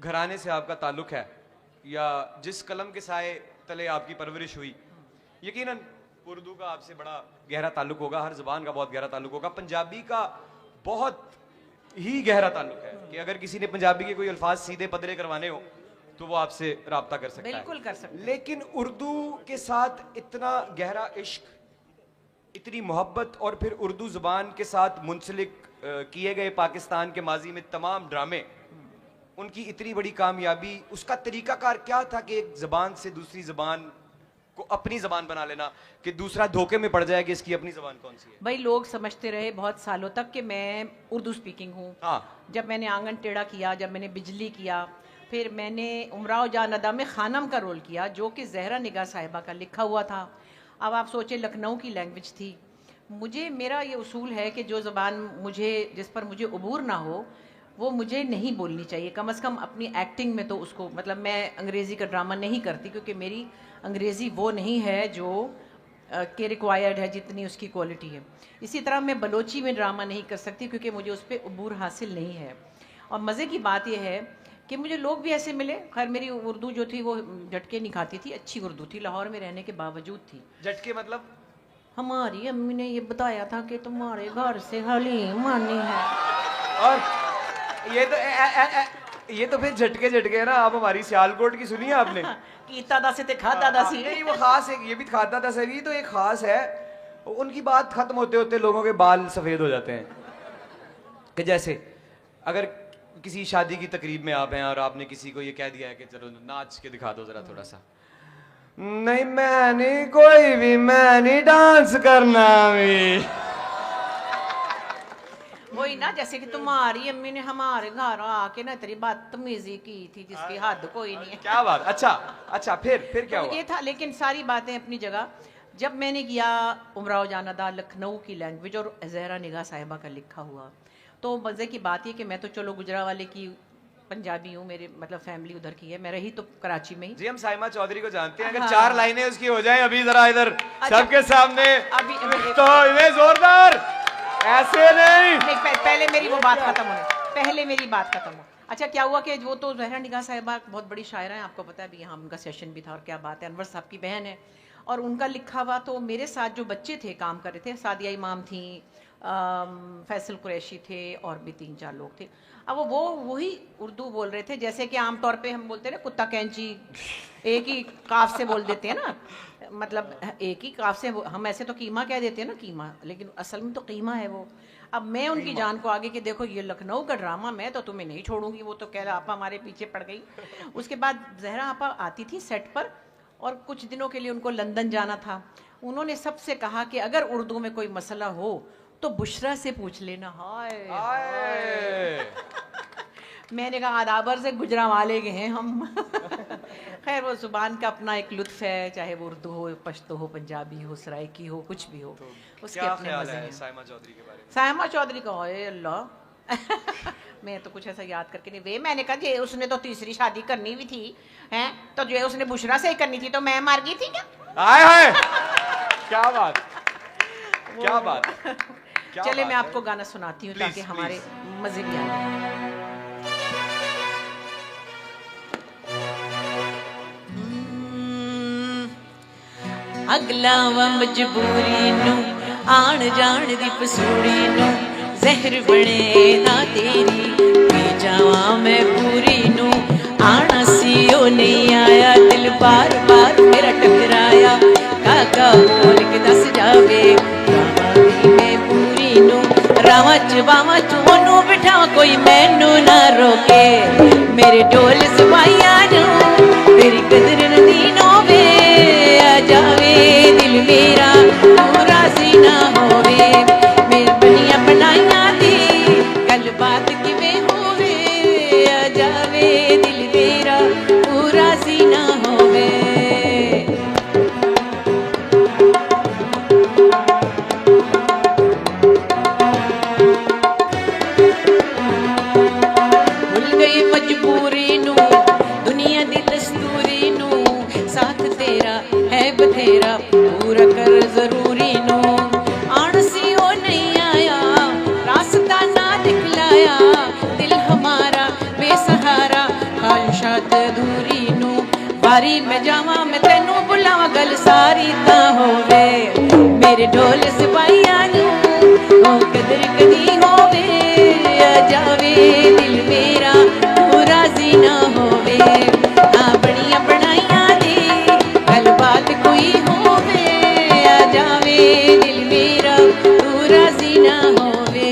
घराने से आपका ताल्लुक है या जिस कलम के साए तले आपकी परवरिश हुई, यकीनन उर्दू का आपसे बड़ा गहरा ताल्लुक होगा, हर ज़बान का बहुत गहरा ताल्लुक होगा। पंजाबी का बहुत ही गहरा ताल्लुक है कि अगर किसी ने पंजाबी के कोई अल्फाज सीधे पदरे करवाने हो तो वो आपसे राब्ता कर सकता है। बिल्कुल कर सकते हैं। लेकिन उर्दू के साथ इतना गहरा इश्क, इतनी मोहब्बत और फिर उर्दू ज़बान के साथ मुंसलिक किए गए पाकिस्तान के माजी में तमाम ड्रामे, उनकी इतनी बड़ी कामयाबी, उसका तरीकाकार क्या था कि एक ज़बान से दूसरी ज़बान को अपनी ज़बान बना लेना कि दूसरा धोखे में पड़ जाए कि इसकी अपनी ज़बान कौन सी है? भाई लोग समझते रहे बहुत सालों तक कि मैं उर्दू स्पीकिंग हूँ। हाँ। जब मैंने आंगन टेढ़ा किया, जब मैंने बिजली किया, फिर मैंने उमराव जान अदा में खानम का रोल किया जो कि ज़हरा निगाह साहिबा का लिखा हुआ था। अब आप सोचें लखनऊ की लैंग्वेज थी। मुझे, मेरा ये उसूल है कि जो ज़बान मुझे, जिस पर मुझे अबूर ना हो वो मुझे नहीं बोलनी चाहिए, कम से कम अपनी एक्टिंग में तो उसको, मतलब मैं अंग्रेज़ी का ड्रामा नहीं करती क्योंकि मेरी अंग्रेज़ी वो नहीं है जो के रिक्वायर्ड है जितनी उसकी क्वालिटी है। इसी तरह मैं बलोची में ड्रामा नहीं कर सकती क्योंकि मुझे उस पर अबूर हासिल नहीं है। और मज़े की बात यह है कि मुझे लोग भी ऐसे मिले, खैर मेरी उर्दू जो थी वो झटके नहीं खाती थी, अच्छी उर्दू थी, लाहौर में रहने के बावजूद थी। झटके मतलब? हमारी अम्मी ने ये बताया था कि तुम्हारे घर से हलीम आनी है। और ये तो फिर झटके है ना। आप हमारी सियालकोट की सुनी है आपने? कीता दा से ते खाता दा सी। नहीं, वो खास है, ये भी खाता था सभी, तो एक खास है। उनकी बात खत्म होते होते लोगों के बाल सफेद हो जाते हैं कि जैसे अगर किसी शादी की तकरीब में आप हैं और आपने किसी को ये कह दिया है कि चलो नाच के दिखा दो जरा थोड़ा सा। नहीं मैं नहीं, कोई भी, मैं नहीं डांस करना भी। वही ना, जैसे कि तुम्हारी अम्मी ने हमारे घर आके ना तेरी बदतमीजी की थी जिसकी हद कोई नहीं है। क्या बात। अच्छा फिर क्या हुआ? ये था, लेकिन सारी बातें अपनी जगह। जब मैंने किया उमराव जान अदा लखनऊ की लैंग्वेज और ज़हरा निगाह साहिबा का लिखा हुआ, तो मज़े की बात ये कि मैं तो चलो गुजरावाले की पंजाबी हूँ, मेरे मतलब फैमिली उधर की है, मैं रही तो कराची में ही। जी हम साइमा चौधरी को जानते हैं, अगर हाँ। 4 लाइनें उसकी हो जाएं अभी जरा इधर सबके सामने अभी तो इन्हें जोरदार, ऐसे नहीं। पहले मेरी वो बात खत्म होने, पहले मेरी बात खत्म हो। अच्छा क्या हुआ कि वो तो ज़हरा निगाह साहिबा बहुत बड़ी शायरा है, आपको पता है, अभी यहाँ उनका सेशन भी था और क्या बात है, अनवर साहब की बहन है और उनका लिखा हुआ। तो मेरे साथ जो बच्चे थे काम कर रहे थे, सादिया इमाम थी, फैसल कुरैशी थे और भी 3-4 लोग थे। अब वो वही उर्दू बोल रहे थे जैसे कि आमतौर पे हम बोलते हैं ना कुत्ता कैंची, एक ही काफ से बोल देते हैं ना, मतलब एक ही काफ से। हम ऐसे तो कीमा कह देते हैं ना, कीमा, लेकिन असल में तो कीमा है वो। अब मैं उनकी जान को आगे कि देखो ये लखनऊ का ड्रामा, मैं तो तुम्हें नहीं छोड़ूंगी। वो तो कह रहा आपा हमारे पीछे पड़ गई। उसके बाद ज़हरा आपा आती थी सेट पर और कुछ दिनों के लिए उनको लंदन जाना था। उन्होंने सबसे कहा कि अगर उर्दू में कोई मसला हो तो बुशरा से पूछ लेना। हाय मैंने कहा आदाबर से गुजरावाले के हैं हम। खैर वो जुबान का अपना एक लुत्फ है, चाहे वो उर्दू हो, पश्तो हो, पंजाबी हो, सराइकी हो, कुछ भी हो, उसके अपने मजे हैं। साइमा चौधरी के बारे में? साइमा चौधरी का ओए अल्लाह मैं तो कुछ ऐसा याद करके नहीं वे, मैंने कहा जे उसने तो तीसरी शादी करनी भी थी हैं, तो जो उसने बुशरा से ही करनी थी तो मैं मर गई थी क्या? हाय हाय क्या बात, क्या बात। चले मैं आपको गाना सुनाती हूँ ताकि हमारे मजे भी आए। अगला व मजबूरी नू आण जाण दी पसूड़ी नू जहर बने ना तेरी पी जावा मैं पूरी नू आना सी ओ नहीं आया दिल बार बार मेरा टकराया काका बोल के दस जावे रावा मैं पूरी नू रावा च ओनू बिठा कोई मैनू ना रोके मेरे ढोल सवाइया नू तेरी कदर नहीं नोवे आ जावे दिल मेरा पूरा सी ना होवे मेरी बनिया बनाइया दी कल बात किवें होवे आ जावे दिल मेरा पूरा सी ना होवे। भूल गई मजबूरी नू दुनिया दी दस्तूरी नू साथ तेरा है बथेरा पूरा कर जरूरी नू आणसी ओ नहीं आया रास्ता ना दिखलाया दिल हमारा बेसहारा खा वारी मैं जावा मैं तेनू बुलावा गल सारी ता होवे मेरे ढोल सिपाहियां नू ओ कदर कदी होवे आ जावे दिल मेरा तू राजी ना होवे बड़ियां बनाइयां दी गल बात कोई होवे आ जावे दिल मेरा तू राजी ना होवे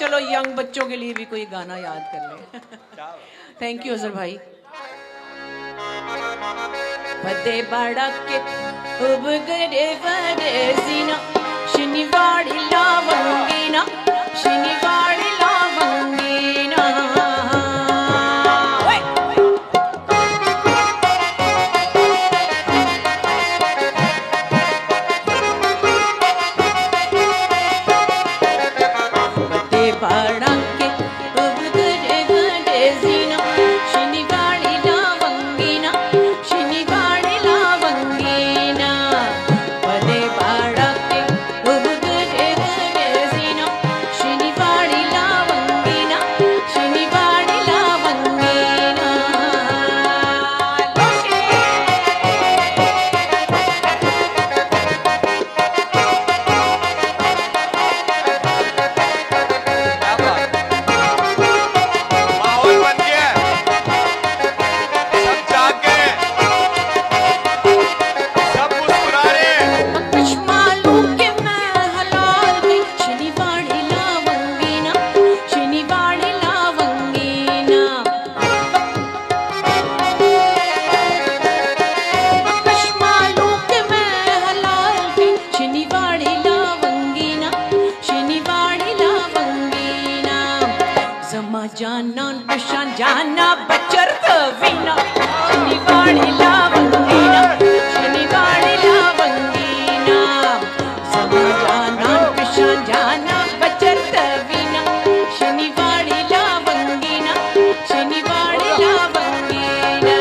चलो यंग बच्चों के लिए भी कोई गाना याद कर ले थैंक यू अजहर भाई बदे बड़ा के उब गरे बरे सीना शनिवारी लावंगी ना शनिवारी लावंगी ना जाना निशान जाना बचर वीना शनिवारी लावंगीना शनिवारी लावंगीना समा जाना निशान जाना बचर वीना शनिवारी लावंगीना शनिवारी लावंगीना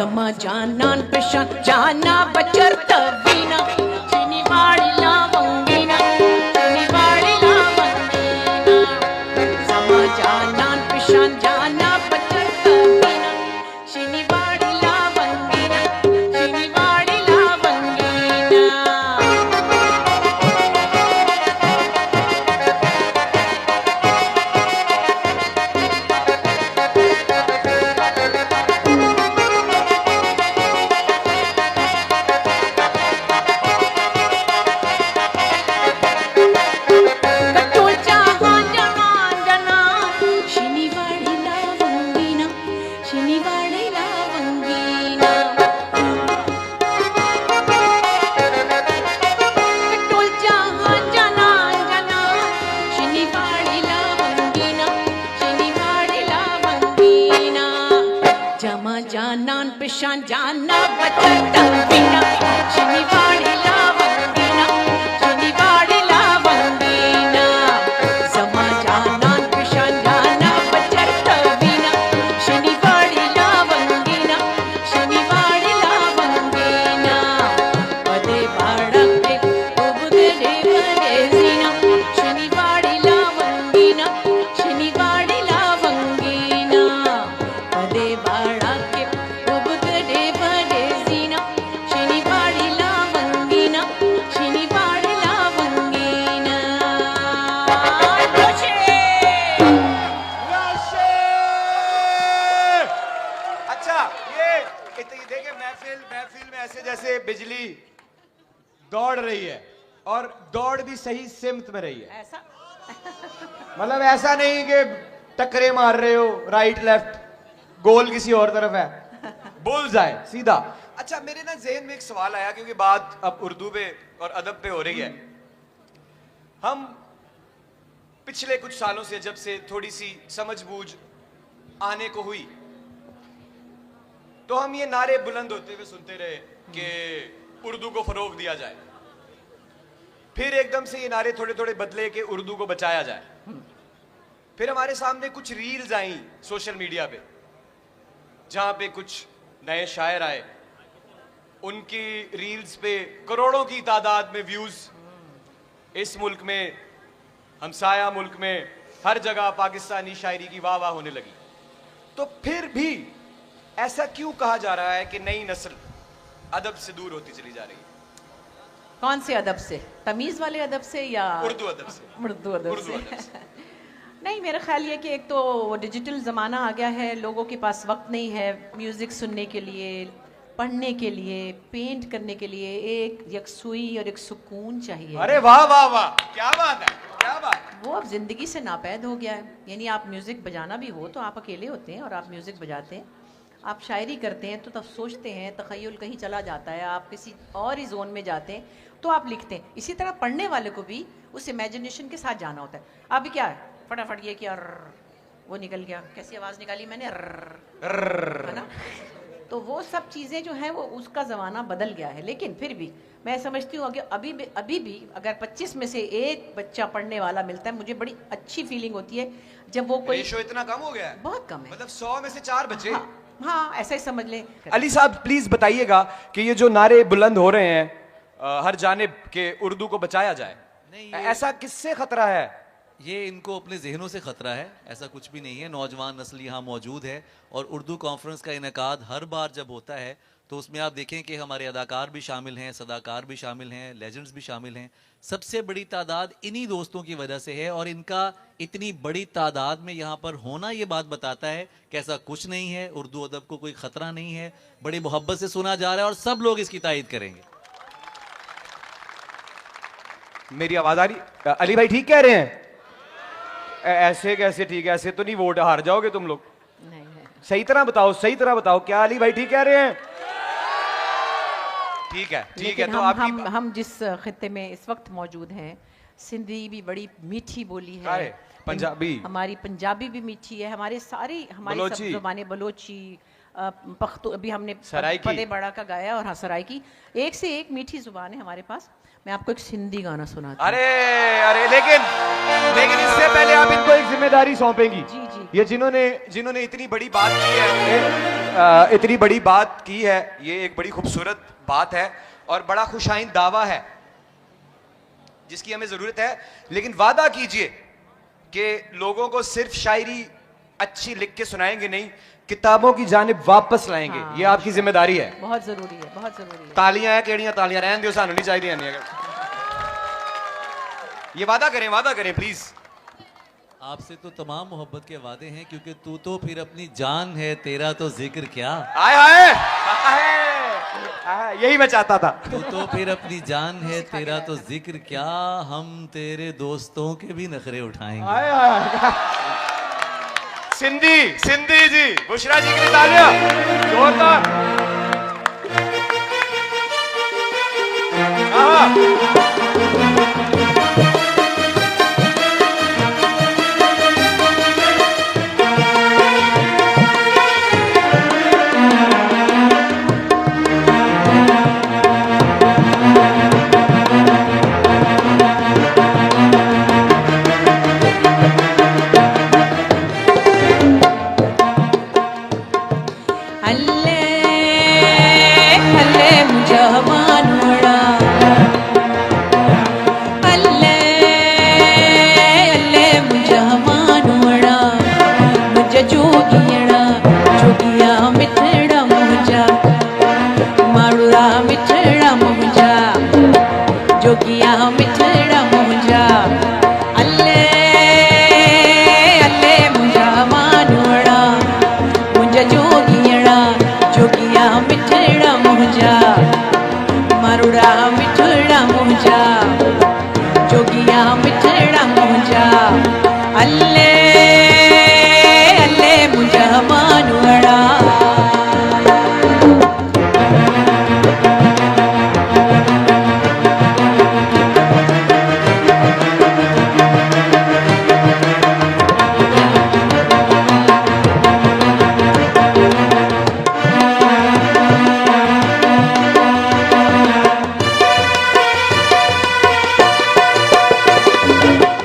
जमा जानान पेशान जाना बचर तवीना चिनी वाड़ी लावंगीना चिनी वाड़ी लावंगीना जमा जानान पेशान जाना बचर तवीना चिनी वाड़ी लावंगीना चिनी वाड़ी लावंगीना कटोल जहां जहां जना शिनीवाड़ी लावंगीना शिनीवाड़ी लावंगीना कटोल जहां जना जना शिनीवाड़ी लावंगीना शिनीवाड़ी लावंगीना जमा जानान पेशान जाना बचर तवीना शिनीवाड़ी लावंगीना शिनीवाड़ी लावंगीना जमा जानान पेशान जाना बचर तवीना शिनीवाड़ी लावंगीना शिनीवाड़ी लावंगीना पदे बाड़के उबगडे बरेजीना शिनीवाड़ी लावंगीना शिनीवाड़ी लावंगीना पदे बाड़के उबगडे बरेजीना शिनीवाड़ी लावंगीना शिनीवाड़ी लावंगीना अच्छा, ये देखिए महफिल में ऐसे जैसे बिजली दौड़ रही है और दौड़ भी सही सिमत में रही है। ऐसा मतलब ऐसा नहीं कि टक्करे मार रहे हो राइट लेफ्ट, गोल किसी और तरफ है, बुल्स आए सीधा। अच्छा, मेरे ना ज़हन में एक सवाल आया क्योंकि बात अब उर्दू पे और अदब पे हो रही है। हम पिछले कुछ सालों से जब से थोड़ी सी समझबूझ आने को हुई तो हम ये नारे बुलंद होते हुए सुनते रहे कि उर्दू को फरोग दिया जाए, फिर एकदम से ये नारे थोड़े थोड़े बदले कि उर्दू को बचाया जाए। फिर हमारे सामने कुछ रील्स आई सोशल मीडिया पे जहां पे कुछ नए शायर आए, उनकी रील्स पे करोड़ों की तादाद में व्यूज, इस मुल्क में, हमसाया मुल्क में, हर जगह पाकिस्तानी शायरी की वाह वाह होने लगी। तो फिर भी ऐसा क्यों कहा जा रहा है कि नई नस्ल अदब से दूर होती चली जा रही है? कौन से अदब से? तमीज वाले अदब से या उर्दू अदब से? उर्दू अदब उर्दू से अदब से। नहीं, मेरा ख्याल ये कि एक तो डिजिटल ज़माना आ गया है, लोगों के पास वक्त नहीं है म्यूज़िक सुनने के लिए, पढ़ने के लिए, पेंट करने के लिए। एक यकसुई और एक सुकून चाहिए। अरे वाह वाह वाह, क्या बात है, क्या बात। वो अब ज़िंदगी से नापैद हो गया है। यानी आप म्यूज़िक बजाना भी हो तो आप अकेले होते हैं और आप म्यूज़िक बजाते हैं, आप शायरी करते हैं तो तब सोचते हैं, तख़य्युल कहीं चला जाता है, आप किसी और ही जोन में जाते हैं तो आप लिखते हैं। इसी तरह पढ़ने वाले को भी उस इमेजिनेशन के साथ जाना होता है। अभी क्या है, फटाफट ये किया, वो निकल गया, कैसी आवाज़ निकाली मैंने, है ना। तो वो सब चीज़ें जो हैं वो उसका ज़माना बदल गया है। लेकिन फिर भी मैं समझती हूँ कि अभी भी अगर 25 में से एक बच्चा पढ़ने वाला मिलता है, मुझे बड़ी अच्छी फीलिंग होती है जब वो कोई। रेशो इतना कम हो गया है, बहुत कम है, मतलब 100 में से 4 बच्चे। हाँ, ऐसा ही समझ लें। अली साहब प्लीज बताइएगा कि ये जो नारे बुलंद हो रहे हैं हर जानिब के उर्दू को बचाया जाए, नहीं, ऐसा किससे खतरा है? ये इनको अपने जहनों से खतरा है, ऐसा कुछ भी नहीं है। नौजवान नस्ल यहाँ मौजूद है और उर्दू कॉन्फ्रेंस का इनेकाद हर बार जब होता है तो उसमें आप देखें कि हमारे अदाकार भी शामिल हैं, सदाकार भी शामिल हैं, लेजेंड्स भी शामिल हैं। सबसे बड़ी तादाद इन्हीं दोस्तों की वजह से है और इनका इतनी बड़ी तादाद में यहाँ पर होना ये बात बताता है कि ऐसा कुछ नहीं है, उर्दू अदब को कोई खतरा नहीं है, बड़ी मोहब्बत से सुना जा रहा है और सब लोग इसकी तायद करेंगे। मेरी आवाज आ रही? अली भाई ठीक कह रहे हैं? ऐसे कैसे ठीक है? ऐसे तो नहीं वोट हार जाओगे तुम लोग। नहीं है। सही तरह बताओ, सही तरह बताओ, क्या अली भाई ठीक कह रहे हैं? ठीक है, ठीक है। लेकिन तो हम जिस खित्ते में इस वक्त मौजूद हैं, सिंधी भी बड़ी मीठी बोली है, पंजाबी, हमारी पंजाबी भी मीठी है, हमारी सब ज़बानें, बलोची, पख्तो अभी हमने सराइकी। पदे बड़ा का गाया और हाँ सराइकी, एक से एक मीठी जुबान है हमारे पास। मैं आपको एक सिंधी गाना सुनाती हूँ। अरे अरे लेकिन इससे पहले आप इनको एक जिम्मेदारी सौंपेंगी। जी जी। ये जिन्होंने इतनी बड़ी बात की है, इतनी बड़ी बात की है, ये एक बड़ी खूबसूरत बात है और बड़ा खुशाइन दावा है जिसकी हमें जरूरत है। लेकिन वादा कीजिए कि लोगों को सिर्फ शायरी अच्छी लिख के सुनाएंगे नहीं, किताबों की जानिब वापस लाएंगे। हाँ, ये आपकी जिम्मेदारी है। बहुत जरूरी है, बहुत जरूरी है। तालियां है, केड़ियां तालियां, रहन दियो, सानू नहीं चाहिए। ये वादा करें प्लीज। आपसे तो तमाम मोहब्बत के वादे हैं, क्योंकि तू तो फिर अपनी जान है, तेरा तो जिक्र क्या। आए हाय यही मैं चाहता था। तू तो फिर अपनी जान है, तेरा तो जिक्र क्या, हम तेरे दोस्तों के भी नखरे उठाएंगे। आए हाय सिंधी जी, बुशरा जी के लिए तालियां जोरदार। हल्ले हल्ले मुझा मानवड़ा, हल्ले हल्ले मुझा मानवड़ा, मुझा जोगियड़ा जोगिया मिठड़ा मुझा, मारुड़ा मिठड़ा मुझा, जोगिया मिठड़ा मुझा। हल्ले हल्ले मुझा मानवड़ा, मुझा जोगियड़ा जोगिया मिठड़ा मुझा, मारुड़ा मिठड़ा मुझा, जोगिया मिठड़ा मुझा। अल्ले अल्ले मुझा मानवड़ा।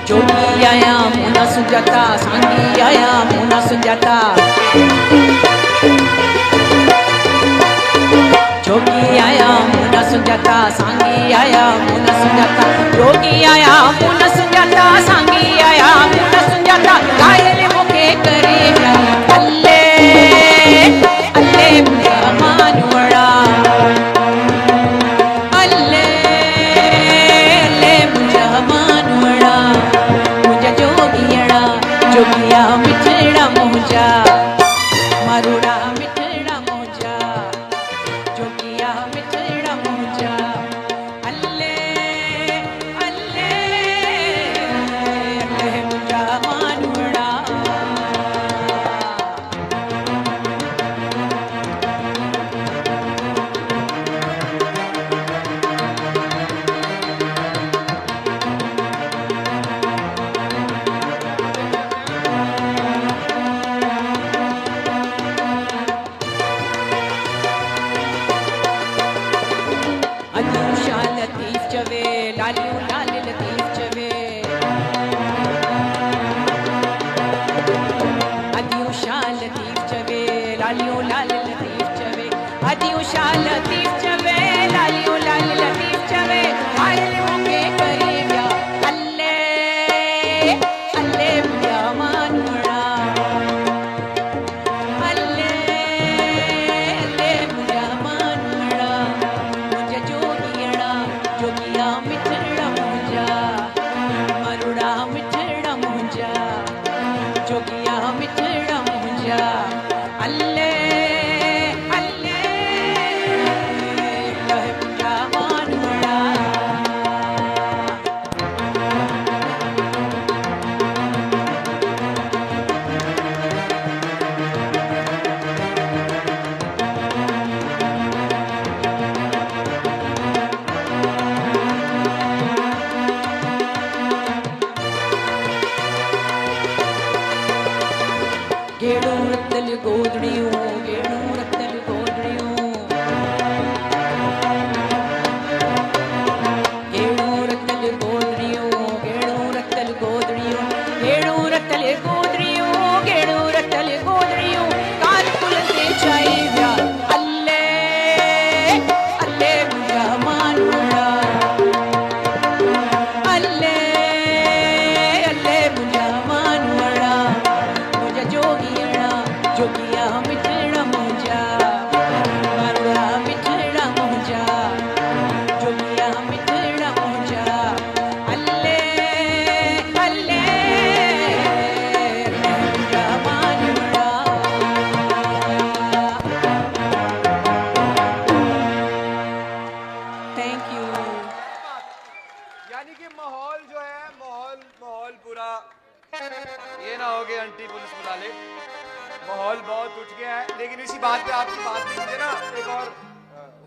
जोगी आया मुना सुजाता, सांगी आया मुना सुजाता, जोगी आया मुना सुजाता, सांगी आया मुना सुजाता, जोगी आया मुना सुजाता, सांगी आया मुना सुजाता, घायल होके करे अल्ले अल्ले मुझा मानवड़ा, अल्ले अल्ले मुझा मानवड़ा, मुझा जोगियड़ा जोगिया मिठड़ा मुझा, मारुड़ा मिठड़ा मुझा, जोगिया मिठड़ा मुझा। अल्ले अल्ले अल्ले मुझा मानवड़ा। अदूशा लतीफ चवे लालियो लाल लतीफ चवे, अदूशा लतीफ चवे लालियो लाल लतीफ चवे, अदूशा लतीफ चवे लालियो लाल लतीफ चवे, घायल होके करे ब्या अल्ले अल्ले ब्या मानवड़ा, अल्ले अल्ले ब्या मानवड़ा, मुझा जोगियड़ा जोगिया मिठड़ा मुझा, मरुड़ा मिठड़ा मुझा, जोगिया मिठड़ा मुझा। अल्ले अल्ले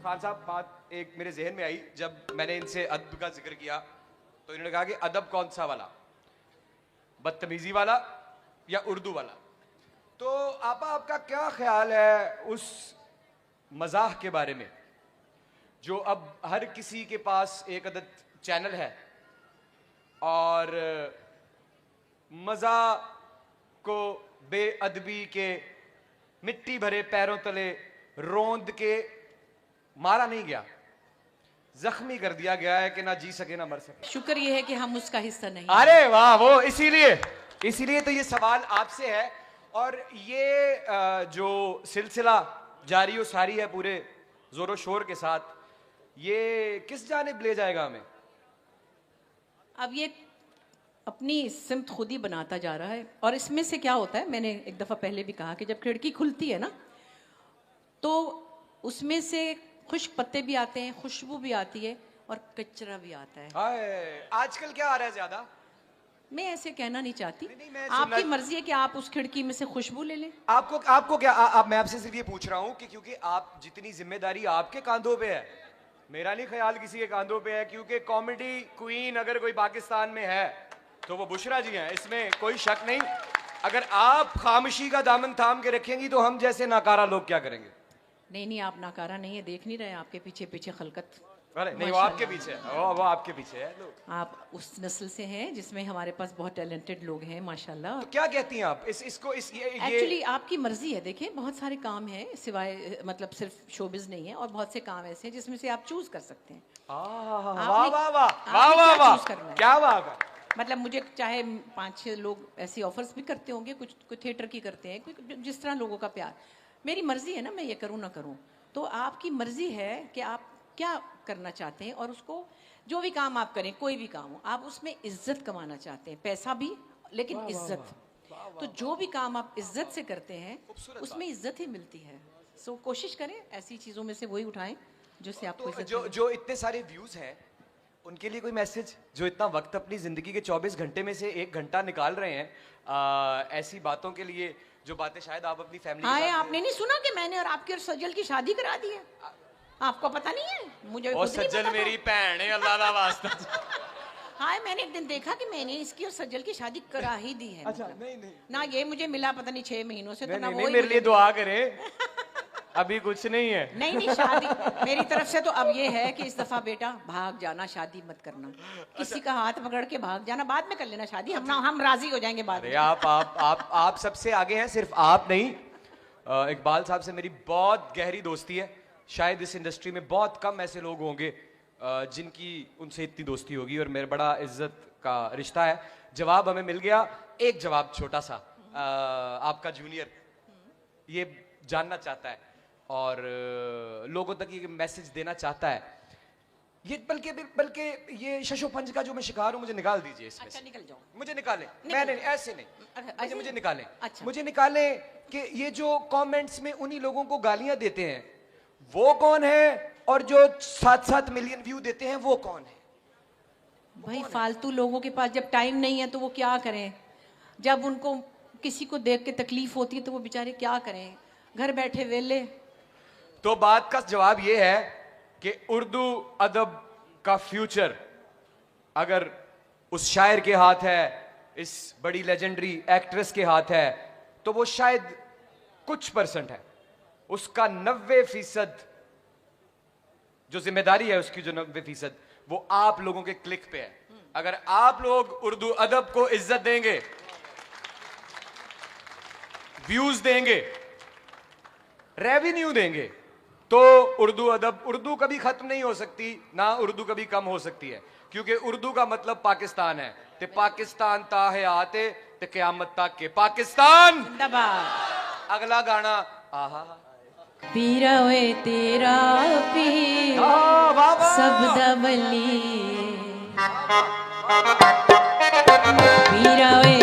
खान साहब बात एक मेरे जहन में आई जब मैंने इनसे अदब का जिक्र किया, तो इन्होंने कहा कि अदब कौन सा वाला, बदतमीजी वाला या उर्दू वाला। तो आपा आपका क्या ख्याल है उस मजाक के बारे में जो अब हर किसी के पास एक अदद चैनल है और मजा को बेअदबी के मिट्टी भरे पैरों तले रोंद के मारा नहीं गया, जख्मी कर दिया गया है कि ना जी सके ना मर सके। शुक्र ये है कि हम उसका हिस्सा नहीं। अरे वाह, वो इसीलिए तो ये सवाल आपसे है। और ये जो सिलसिला जारी व सारी है पूरे जोरों शोर के साथ, ये किस जानिब ले जाएगा हमें? अब ये अपनी सिमत खुद ही बनाता जा रहा है। और इसमें से क्या होता है, मैंने एक दफ़ा पहले भी कहा कि जब खिड़की खुलती है ना, तो उसमें से खुश्क पत्ते भी आते हैं, खुशबू भी आती है और कचरा भी आता है। हाय, आजकल क्या आ रहा है ज्यादा? मैं ऐसे कहना नहीं चाहती, नहीं, मैं आपकी मर्जी है कि आप उस खिड़की में से खुशबू ले लें। आपको क्या मैं आपसे सिर्फ ये पूछ रहा हूं कि क्योंकि आप जितनी जिम्मेदारी आपके कांधों पे है, मेरा नहीं ख्याल किसी के कांधों पे है, क्योंकि कॉमेडी क्वीन अगर कोई पाकिस्तान में है तो वो बुशरा जी हैं, इसमें कोई शक नहीं। अगर आप खामोशी का दामन थाम के रखेंगी तो हम जैसे नाकारा लोग क्या करेंगे? नहीं, आप नाकारा नहीं है, देख नहीं रहे आपके पीछे पीछे खलकत। अरे नहीं, वो आपके पीछे है, वो आपके पीछे है लोग। आप उस नस्ल से हैं जिसमें हमारे पास बहुत टैलेंटेड लोग हैं माशाल्लाह। तो क्या कहती हैं आप इसको ये एक्चुअली आपकी मर्जी है। देखिए, बहुत सारे काम हैं सिवाय मतलब सिर्फ शोबिज नहीं है, और बहुत से काम ऐसे हैं जिसमें से आप चूज कर सकते हैं। वाह वाह वाह वाह, क्या बात है। मतलब मुझे चाहे 5-6 लोग ऐसी ऑफर्स भी करते होंगे, कुछ थिएटर की करते हैं, जिस तरह लोगों का प्यार। मेरी मर्जी है ना, मैं ये करूँ ना करूँ। तो आपकी मर्जी है कि आप क्या करना चाहते हैं, और उसको जो भी काम आप करें, कोई भी काम हो, आप उसमें इज्जत कमाना चाहते हैं, पैसा भी लेकिन इज्जत। तो जो भी काम आप इज्जत से करते हैं उसमें इज्जत ही मिलती है। सो कोशिश करें ऐसी चीज़ों में से वही उठाएं जो से आपको इज्जत मिले। जो इतने सारे व्यूज हैं उनके लिए कोई मैसेज, जो इतना वक्त अपनी जिंदगी के 24 घंटे में से 1 घंटा निकाल रहे हैं ऐसी बातों के लिए, जो बातें शायद आप अपनी फैमिली के साथ आपने नहीं सुना कि मैंने और आपके और सज्जल की शादी करा दी है? आपको पता नहीं है? मुझे और सज्जल मेरी भैन है, अल्लाह दा वास्ता। हाँ, मैंने एक दिन देखा कि मैंने इसकी और सज्जल की शादी करा ही दी है। अच्छा, मतलब। नहीं ना ये मुझे मिला पता नहीं 6 महीनों से, तो ना वो मेरे लिए दुआ करें, अभी कुछ नहीं है। नहीं शादी मेरी तरफ से तो अब ये है कि इस दफा बेटा भाग जाना, शादी मत करना। किसी का हाथ पकड़ के भाग जाना, बाद में कर लेना शादी, हम राजी हो जाएंगे बाद में। आप सबसे आगे हैं, सिर्फ आप नहीं। इकबाल साहब से मेरी बहुत गहरी दोस्ती है, शायद इस इंडस्ट्री में बहुत कम ऐसे लोग होंगे जिनकी उनसे इतनी दोस्ती होगी, और मेरा बड़ा इज्जत का रिश्ता है। जवाब हमें मिल गया, एक जवाब छोटा सा। आपका जूनियर ये जानना चाहता है और लोगों तक ये मैसेज देना चाहता है, ये बल्कि ये शशोपंज का जो मैं शिकार हूं, मुझे निकाल दीजिए इसमें। अच्छा, निकल जाओ। मुझे निकालें, मैंने ऐसे नहीं, मुझे निकालें। अच्छा। मुझे निकालें कि ये जो कमेंट्स में उन्हीं लोगों को गालियां देते हैं वो कौन है, और जो 7-7 मिलियन व्यू देते हैं वो कौन है? भाई फालतू लोगों के पास जब टाइम नहीं है तो वो क्या करें? जब उनको किसी को देख के तकलीफ होती है तो वो बेचारे क्या करें, घर बैठे वेले। तो बात का जवाब ये है कि उर्दू अदब का फ्यूचर अगर उस शायर के हाथ है, इस बड़ी लेजेंडरी एक्ट्रेस के हाथ है, तो वो शायद कुछ % है। उसका 90% जो जिम्मेदारी है, उसकी जो 90% वो आप लोगों के क्लिक पे है। अगर आप लोग उर्दू अदब को इज्जत देंगे, व्यूज देंगे, रेवेन्यू देंगे, तो उर्दू कभी खत्म नहीं हो सकती, ना उर्दू कभी कम हो सकती है, क्योंकि उर्दू का मतलब पाकिस्तान है। ते पाकिस्तान ता है आते ते क़यामत तक के पाकिस्तान जिंदाबाद। अगला गाना आहा पीरा वे तेरा पीर सब दबली, पीरा वे